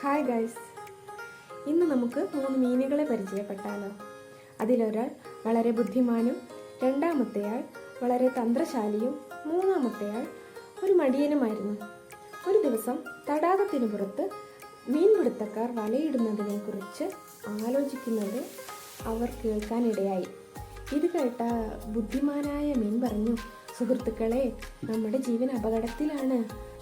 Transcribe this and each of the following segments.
Hi guys, ഇന്ന് നമുക്ക് 3 മീനുകളെ പരിചയപ്പെട്ടാലോ. അതിലൊരാൾ വളരെ ബുദ്ധിമാനും, രണ്ടാമത്തെയാൾ വളരെ തന്ത്രശാലിയും, മൂന്നാമത്തെയാൾ ഒരു മടിയനുമായിരുന്നു. ഒരു ദിവസം തടാകത്തിനു പുറത്ത് മീൻപിടുത്തക്കാർ വലയിടുന്നതിനെ കുറിച്ച് ആലോചിക്കുന്നത് അവർ കേൾക്കാനിടയായി. ഇത് കേട്ട ബുദ്ധിമാനായ മീൻ പറഞ്ഞു, സുഹൃത്തുക്കളെ, നമ്മുടെ ജീവൻ അപകടത്തിലാണ്.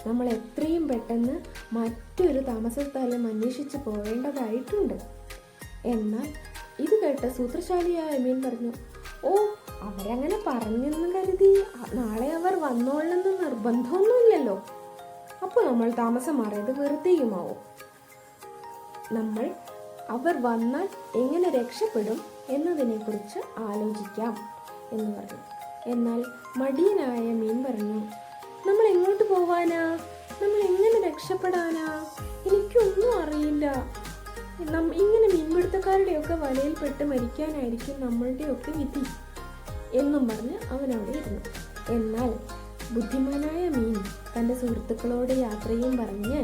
നമ്മൾ എത്രയും പെട്ടെന്ന് മറ്റൊരു താമസസ്ഥലം അന്വേഷിച്ച് പോവേണ്ടതായിട്ടുണ്ട്. എന്നാൽ ഇത് കേട്ട സൂത്രശാലിയായ മീൻ പറഞ്ഞു, ഓ, അവരങ്ങനെ പറഞ്ഞെന്ന് കരുതി നാളെ അവർ വന്നോളെന്ന് നിർബന്ധമൊന്നുമില്ലല്ലോ. അപ്പോൾ നമ്മൾ താമസം മാറിയത് വെറുതെയുമാവും. നമ്മൾ അവർ വന്നാൽ എങ്ങനെ രക്ഷപ്പെടും എന്നതിനെക്കുറിച്ച് ആലോചിക്കാം എന്ന് പറഞ്ഞു. എന്നാൽ മടിയനായ മീൻ പറഞ്ഞു, നമ്മൾ എങ്ങോട്ട് പോവാനാ? നമ്മൾ എങ്ങനെ രക്ഷപ്പെടാനാ? എനിക്കൊന്നും അറിയില്ല. ഇങ്ങനെ മീൻപിടുത്തക്കാരുടെയൊക്കെ വലയിൽപ്പെട്ട് മരിക്കാനായിരിക്കും നമ്മളുടെയൊക്കെ വിധി എന്നും പറഞ്ഞ് അവനവിടെ ഇരുന്നു. എന്നാൽ ബുദ്ധിമാനായ മീൻ തൻ്റെ സുഹൃത്തുക്കളോട് യാത്രയും പറഞ്ഞ്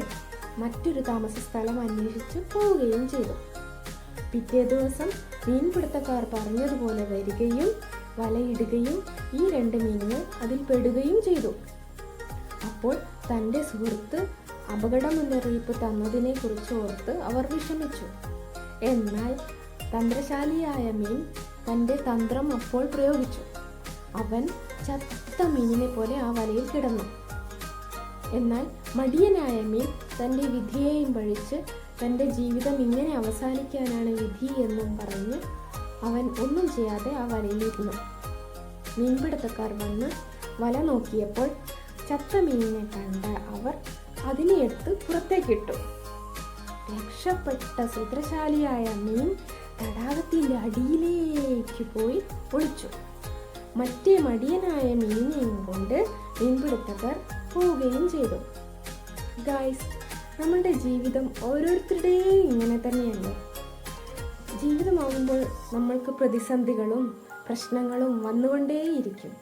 മറ്റൊരു താമസ സ്ഥലം അന്വേഷിച്ച് പോവുകയും ചെയ്തു. പിറ്റേ ദിവസം മീൻപിടുത്തക്കാർ പറഞ്ഞതുപോലെ വരികയും വലയിടുകയും ഈ 2 മീനുകൾ അതിൽ പെടുകയും ചെയ്തു. അപ്പോൾ തൻ്റെ സുഹൃത്ത് അപകട മുന്നറിയിപ്പ് തന്നതിനെ കുറിച്ച് ഓർത്ത് അവർ വിഷമിച്ചു. എന്നാൽ തന്ത്രശാലിയായ മീൻ തൻ്റെ തന്ത്രം അപ്പോൾ പ്രയോഗിച്ചു. അവൻ ചത്ത മീനിനെ പോലെ ആ വലയിൽ കിടന്നു. എന്നാൽ മടിയനായ മീൻ തൻ്റെ വിധിയെയും പഴിച്ച് തൻ്റെ ജീവിതം ഇങ്ങനെ അവസാനിക്കാനാണ് വിധി എന്നും പറഞ്ഞ് അവൻ ഒന്നും ചെയ്യാതെ ആ വലയിലിരുന്നു. മീൻപിടുത്തക്കാർ വന്ന് വല നോക്കിയപ്പോൾ ചത്ത മീനിനെ കണ്ട അവർ അതിനെ എടുത്ത് പുറത്തേക്കിട്ടു. രക്ഷപ്പെട്ട സൂത്രശാലിയായ മീൻ തടാകത്തിൻ്റെ അടിയിലേക്ക് പോയി ഒളിച്ചു. മറ്റേ മടിയനായ മീനിനെയും കൊണ്ട് മീൻപിടുത്തക്കാർ പോവുകയും ചെയ്തു. ഗൈസ്, നമ്മളുടെ ജീവിതം ഓരോരുത്തരുടെയും ഇങ്ങനെ തന്നെയല്ലേ. ജീവിതമാകുമ്പോൾ നമ്മൾക്ക് പ്രതിസന്ധികളും പ്രശ്നങ്ങളും വന്നുകൊണ്ടേയിരിക്കും.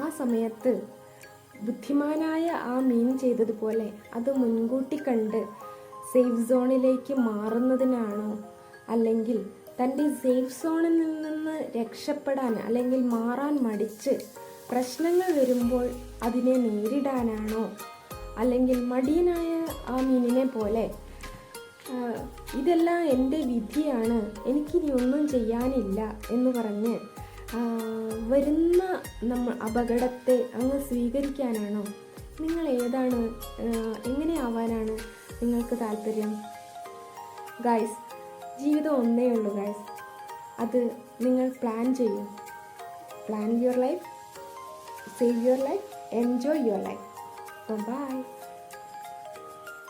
ആ സമയത്ത് ബുദ്ധിമാനായ ആ മീൻ ചെയ്തതുപോലെ അത് മുൻകൂട്ടി കണ്ട് സേഫ് സോണിലേക്ക് മാറുന്നതിനാണോ, അല്ലെങ്കിൽ തൻ്റെ സേഫ് സോണിൽ നിന്ന് രക്ഷപ്പെടാൻ അല്ലെങ്കിൽ മാറാൻ മടിച്ച് പ്രശ്നങ്ങൾ വരുമ്പോൾ അതിനെ നേരിടാനാണോ, അല്ലെങ്കിൽ മടിയനായ ആ മീനിനെ പോലെ ഇതെല്ലാം എൻ്റെ വിധിയാണ്, എനിക്കിനി ഒന്നും ചെയ്യാനില്ല എന്ന് പറഞ്ഞ് വരുന്ന അപകടത്തെ അങ്ങ് സ്വീകരിക്കാനാണോ? നിങ്ങൾ ഏതാണ്, എങ്ങനെ ആവാനാണ് നിങ്ങൾക്ക് താല്പര്യം? ഗൈസ്, ജീവിതം ഒന്നേ ഉള്ളൂ ഗൈസ്. അത് നിങ്ങൾ പ്ലാൻ ചെയ്യും. Plan your life, save your life, enjoy your life. By.